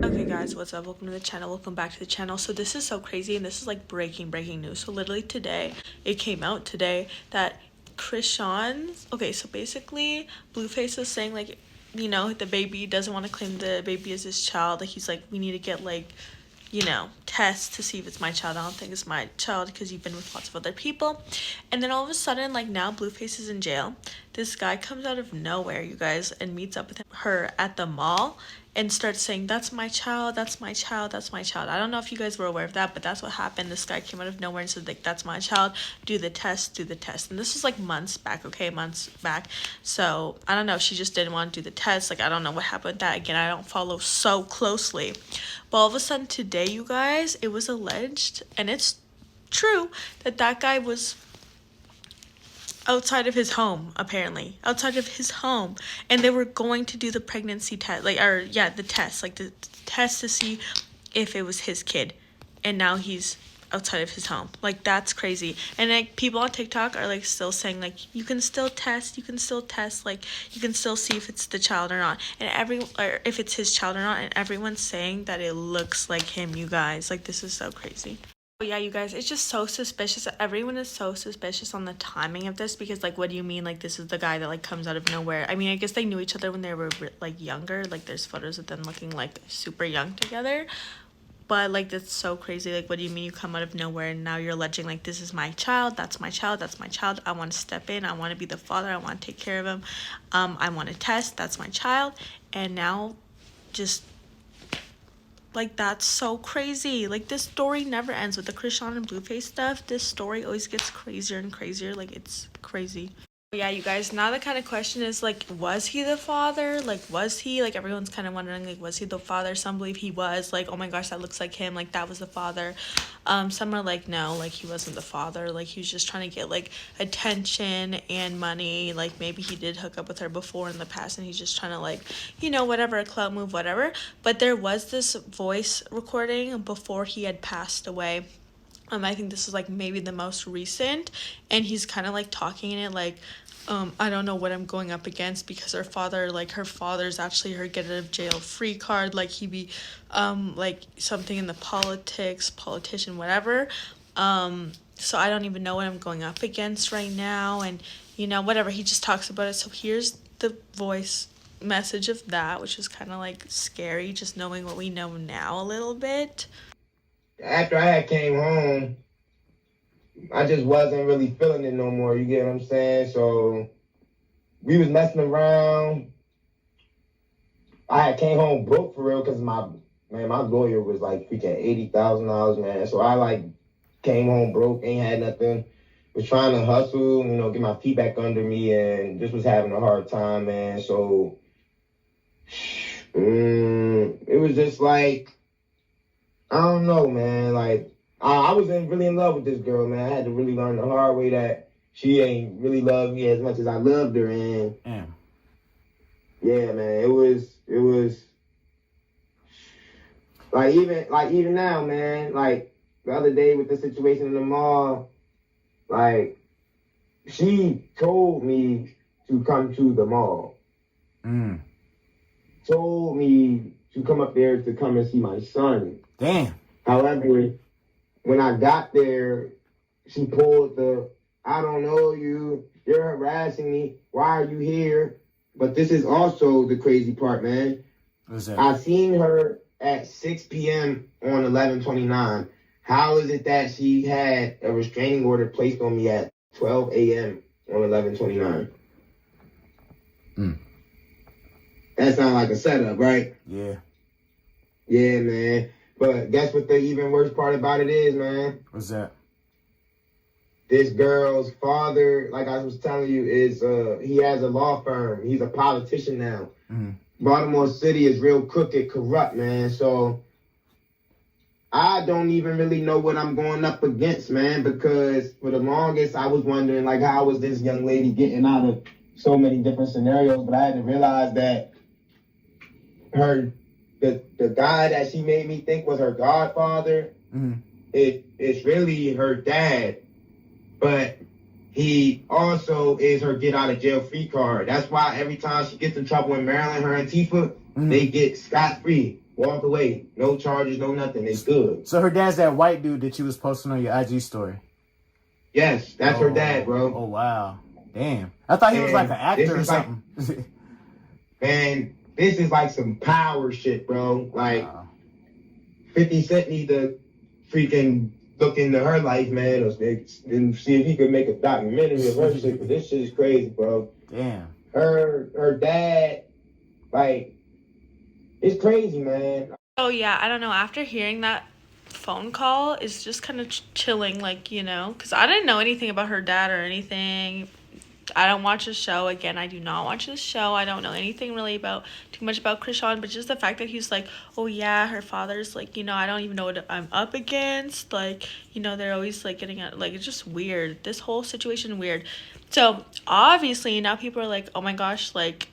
Okay guys, what's up? Welcome to the channel. Welcome back to the channel. So this is so crazy and this is like breaking news. So literally today, it came out today that okay, so basically Blueface is saying like, you know, the baby doesn't want to claim the baby as his child. Like he's like, we need to get like, you know, tests to see if it's my child. I don't think it's my child because you've been with lots of other people. And then all of a sudden, like now Blueface is in jail. This guy comes out of nowhere, you guys, and meets up with her at the mall and starts saying, that's my child, that's my child, that's my child. I don't know if you guys were aware of that, but that's what happened. This guy came out of nowhere and said, like, that's my child, do the test. And this was like months back, okay, months back. So I don't know, she just didn't want to do the test. Like, I don't know what happened with that. Again, I don't follow so closely. But all of a sudden today, you guys, it was alleged, and it's true, that that guy was outside of his home, apparently outside of his home, and they were going to do the pregnancy test, the test to see if it was his kid, and now he's outside of his home. Like, that's crazy. And like people on TikTok are like still saying like, you can still test, like you can still see if it's the child or not, or if it's his child or not, and everyone's saying that it looks like him, you guys. Like, this is so crazy. But yeah, you guys, it's just so suspicious. Everyone is so suspicious on the timing of this because, like, what do you mean? Like, this is the guy that, like, comes out of nowhere. I mean, I guess they knew each other when they were, like, younger. Like, there's photos of them looking, like, super young together. But, like, that's so crazy. Like, what do you mean you come out of nowhere and now you're alleging, like, this is my child, that's my child, that's my child. I want to step in. I want to be the father. I want to take care of him. I want to test. That's my child. And now just... like, that's so crazy. Like, this story never ends with the Chrisean and Blueface stuff. This story always gets crazier and crazier. Like, it's crazy. But yeah, you guys, now the kind of question is, like, was he the father? Like, was he? Like, everyone's kind of wondering, like, was he the father? Some believe he was. Like, oh my gosh, that looks like him. Like, that was the father. Some are like, no, like, he wasn't the father. Like, he was just trying to get, like, attention and money. Like, maybe he did hook up with her before in the past and he's just trying to, like, you know, whatever, a clout move, whatever. But there was this voice recording before he had passed away. I think this is like maybe the most recent, and he's kind of like talking in it like, I don't know what I'm going up against because her father's actually her get out of jail free card. Like, he be, like something in the politician, whatever. So I don't even know what I'm going up against right now, and you know, whatever. He just talks about it. So here's the voice message of that, which is kind of like scary, just knowing what we know now a little bit. After I had came home, I just wasn't really feeling it no more. You get what I'm saying? So we was messing around. I had came home broke for real because my lawyer was like freaking $80,000, man. So I like came home broke, ain't had nothing. Was trying to hustle, you know, get my feet back under me, and just was having a hard time, man. So it was just like, I don't know, man. Like, I was really in love with this girl, man. I had to really learn the hard way that she ain't really loved me as much as I loved her. And yeah, man, it was like even now, man. Like the other day with the situation in the mall, like she told me to come to the mall. Told me to come up there to come and see my son. Damn. However, when I got there, she pulled I don't know you, you're harassing me, why are you here? But this is also the crazy part, man. What's that? I seen her at 6 p.m. on 11/29. How is it that she had a restraining order placed on me at 12 a.m. on 11/29? That sounds like a setup, right? Yeah. Yeah, man. But guess what the even worse part about it is, man? What's that? This girl's father, like I was telling you, is he has a law firm. He's a politician now. Baltimore City is real crooked, corrupt, man. So I don't even really know what I'm going up against, man, because for the longest I was wondering, like, how was this young lady getting out of so many different scenarios? But I had to realize that the guy that she made me think was her godfather, it's really her dad. But he also is her get out of jail free card. That's why every time she gets in trouble in Maryland, her and Tifa, they get scot-free. walk away. No charges, no nothing. They good. So her dad's that white dude that you was posting on your IG story. Yes, that's her dad, bro. Oh, wow. Damn. I thought he was like an actor or something. Man, this is like some power shit, bro. Like, 50 Cent need to freaking look into her life, man, and see if he could make a documentary of her shit, because this shit is crazy, bro. Damn. Her dad, like, it's crazy, man. Oh yeah, I don't know. After hearing that phone call, it's just kind of chilling, like, you know, because I didn't know anything about her dad or anything. I don't watch the show. Again, I do not watch the show. I don't know anything really too much about Chrisean, but just the fact that he's like, oh yeah, her father's like, you know, I don't even know what I'm up against. Like, you know, they're always like getting at, like, it's just weird. This whole situation weird. So obviously now people are like, oh my gosh, like,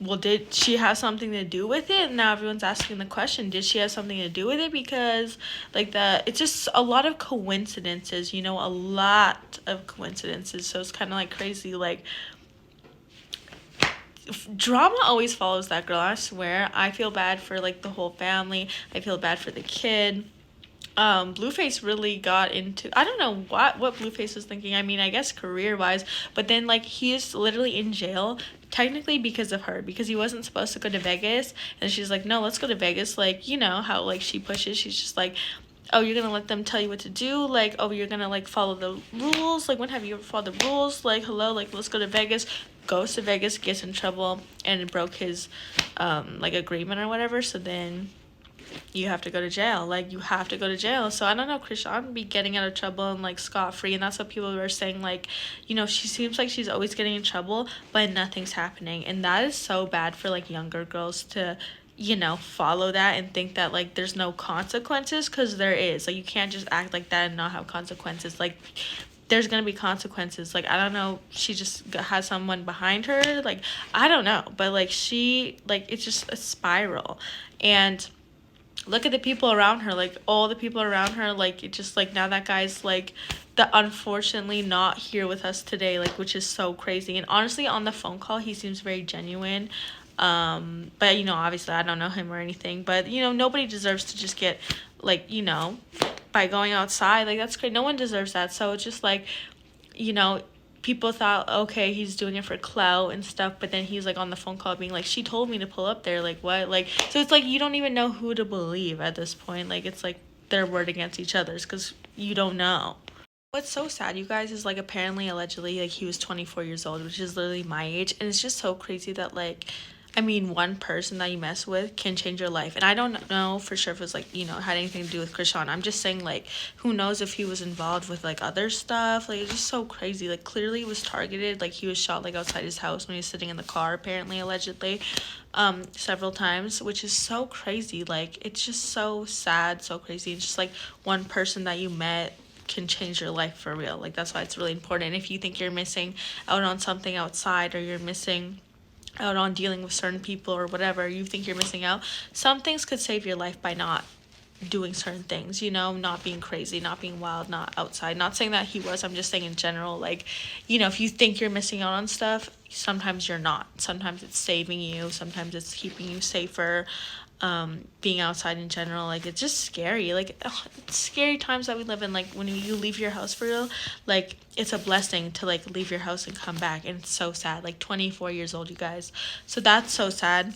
well, did she have something to do with it? And now everyone's asking the question, did she have something to do with it? Because, like, it's just a lot of coincidences, you know, a lot of coincidences. So it's kind of, like, crazy. Like, drama always follows that girl, I swear. I feel bad for, like, the whole family. I feel bad for the kid. Blueface really got into, I don't know what Blueface was thinking. I mean, I guess career-wise, but then, like, he is literally in jail technically because of her, because he wasn't supposed to go to Vegas, and she's like, no, let's go to Vegas. Like, you know how, like, she pushes, she's just like, oh, you're gonna let them tell you what to do? Like, oh, you're gonna, like, follow the rules? Like, when have you ever followed the rules? Like, hello, like, let's go to Vegas. Goes to Vegas, gets in trouble, and broke his like, agreement or whatever. So then you have to go to jail. Like, you have to go to jail. So I don't know, Chrisean be getting out of trouble and, like, scot-free, and that's what people were saying. Like, you know, she seems like she's always getting in trouble, but nothing's happening, and that is so bad for, like, younger girls to, you know, follow that and think that, like, there's no consequences, because there is. Like, you can't just act like that and not have consequences. Like, there's gonna be consequences. Like, I don't know, she just has someone behind her. Like, I don't know, but, like, it's just a spiral. And look at the people around her, like, all the people around her, like, it just, like, now that guy's, like, unfortunately not here with us today, like, which is so crazy. And honestly, on the phone call, he seems very genuine. But, you know, obviously I don't know him or anything, but, you know, nobody deserves to just get, like, you know, by going outside, like, that's great. No one deserves that. So it's just, like, you know, people thought, okay, he's doing it for clout and stuff, but then he's, like, on the phone call being like, she told me to pull up there, like, what? Like, so it's like, you don't even know who to believe at this point. Like, it's like their word against each other's, because you don't know. What's so sad, you guys, is, like, apparently, allegedly, like, he was 24 years old, which is literally my age, and it's just so crazy that, like, I mean, one person that you mess with can change your life. And I don't know for sure if it was, like, you know, had anything to do with Chrisean. I'm just saying, like, who knows if he was involved with, like, other stuff. Like, it's just so crazy. Like, clearly it was targeted. Like, he was shot, like, outside his house when he was sitting in the car, apparently, allegedly, several times, which is so crazy. Like, it's just so sad, so crazy. It's just, like, one person that you met can change your life for real. Like, that's why it's really important. If you think you're missing out on something outside, or you're missing out on dealing with certain people or whatever, you think you're missing out, some things could save your life by not doing certain things, you know, not being crazy, not being wild, not outside. Not saying that he was, I'm just saying in general, like, you know, if you think you're missing out on stuff, sometimes you're not. Sometimes it's saving you, sometimes it's keeping you safer. Being outside in general, like, it's just scary. Like, it's scary times that we live in. Like, when you leave your house for real, like, it's a blessing to, like, leave your house and come back, and it's so sad. Like, 24 years old, you guys, so that's so sad.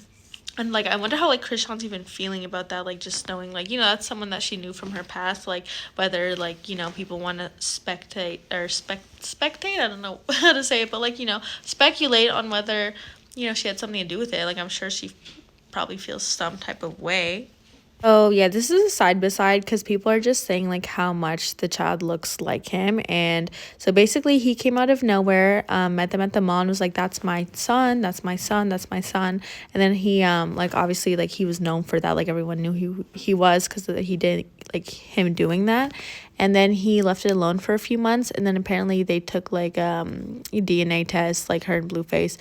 And, like, I wonder how, like, Chrisean's even feeling about that, like, just knowing, like, you know, that's someone that she knew from her past, like, whether, like, you know, people want to spectate, I don't know how to say it, but, like, you know, speculate on whether, you know, she had something to do with it. Like, I'm sure she probably feels some type of way. Oh yeah, this is a side by side, because people are just saying, like, how much the child looks like him. And so basically he came out of nowhere, met them at the mall and was like, that's my son, that's my son, that's my son. And then he like, obviously, like, he was known for that, like, everyone knew he was, because he did, like, him doing that. And then he left it alone for a few months, and then apparently they took, like, a DNA test, like, her and Blueface,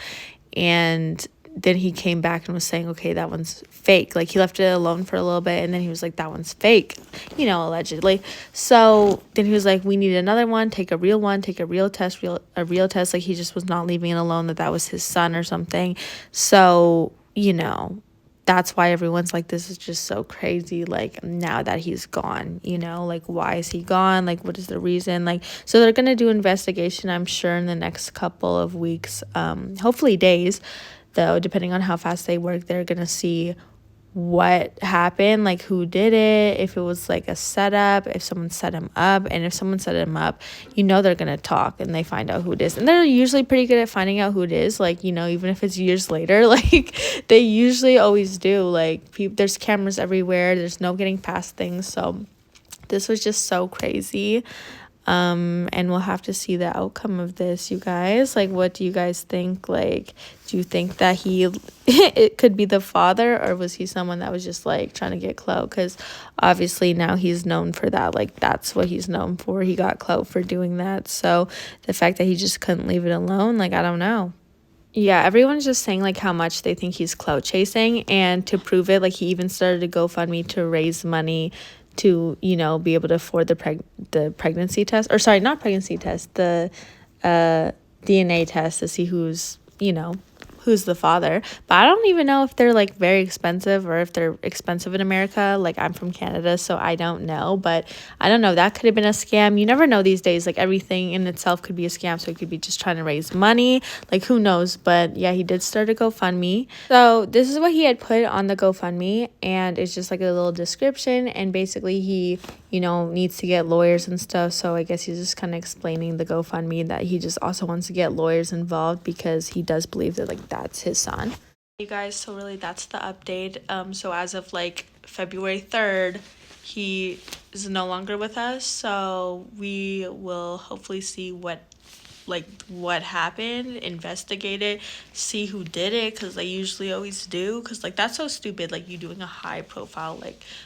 and then he came back and was saying, okay, that one's fake. Like, he left it alone for a little bit, and then he was like, that one's fake, you know, allegedly. So then he was like, we need another one, take a real test. Like, he just was not leaving it alone, that was his son or something. So, you know, that's why everyone's like, this is just so crazy, like, now that he's gone, you know, like, why is he gone, like, what is the reason, like, so they're gonna do investigation, I'm sure, in the next couple of weeks, hopefully days, though, depending on how fast they work. They're gonna see what happened, like who did it, if it was like a setup, if someone set him up. And if someone set him up, you know, they're gonna talk and they find out who it is, and they're usually pretty good at finding out who it is, like, you know, even if it's years later, like they usually always do. Like, there's cameras everywhere, there's no getting past things. So this was just so crazy. And we'll have to see the outcome of this, you guys. Like, what do you guys think? Like, do you think that he it could be the father, or was he someone that was just like trying to get clout? Because obviously now he's known for that, like that's what he's known for. He got clout for doing that. So the fact that he just couldn't leave it alone, like, I don't know. Yeah, everyone's just saying like how much they think he's clout chasing, and to prove it, like, he even started a GoFundMe to raise money to, you know, be able to afford the pregnancy test, or sorry, not pregnancy test, the DNA test, to see who's, you know, who's the father. But I don't even know if they're like very expensive, or if they're expensive in America. Like, I'm from Canada, so I don't know. But I don't know, that could have been a scam. You never know these days. Like, everything in itself could be a scam. So it could be just trying to raise money, like, who knows. But yeah, he did start a GoFundMe. So this is what he had put on the GoFundMe, and it's just like a little description. And basically he, you know, needs to get lawyers and stuff. So I guess he's just kind of explaining the GoFundMe, that he just also wants to get lawyers involved because he does believe that, like, that's his son. You guys, so really that's the update. So as of like February 3rd, he is no longer with us. So we will hopefully see what happened, investigate it, see who did it, because they usually always do. Because like, that's so stupid, like, you doing a high profile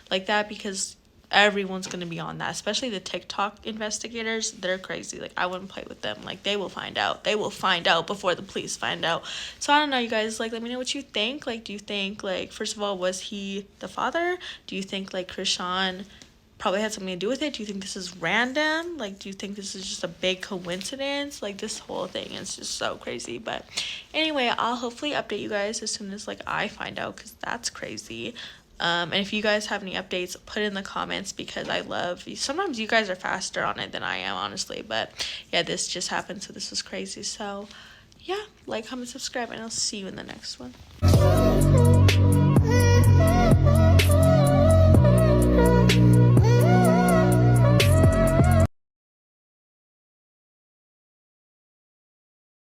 like that, because everyone's gonna be on that, especially the TikTok investigators. They're crazy. Like, I wouldn't play with them. Like, they will find out before the police find out. So I don't know, you guys, like, let me know what you think. Like, do you think, like, first of all, was he the father? Do you think like Chrisean probably had something to do with it? Do you think this is random? Like, do you think this is just a big coincidence? Like, this whole thing is just so crazy. But anyway, I'll hopefully update you guys as soon as like I find out, because that's crazy. And if you guys have any updates, put in the comments, because I love, sometimes you guys are faster on it than I am, honestly. But yeah, this just happened, so this was crazy. So yeah, like, comment, subscribe, and I'll see you in the next one.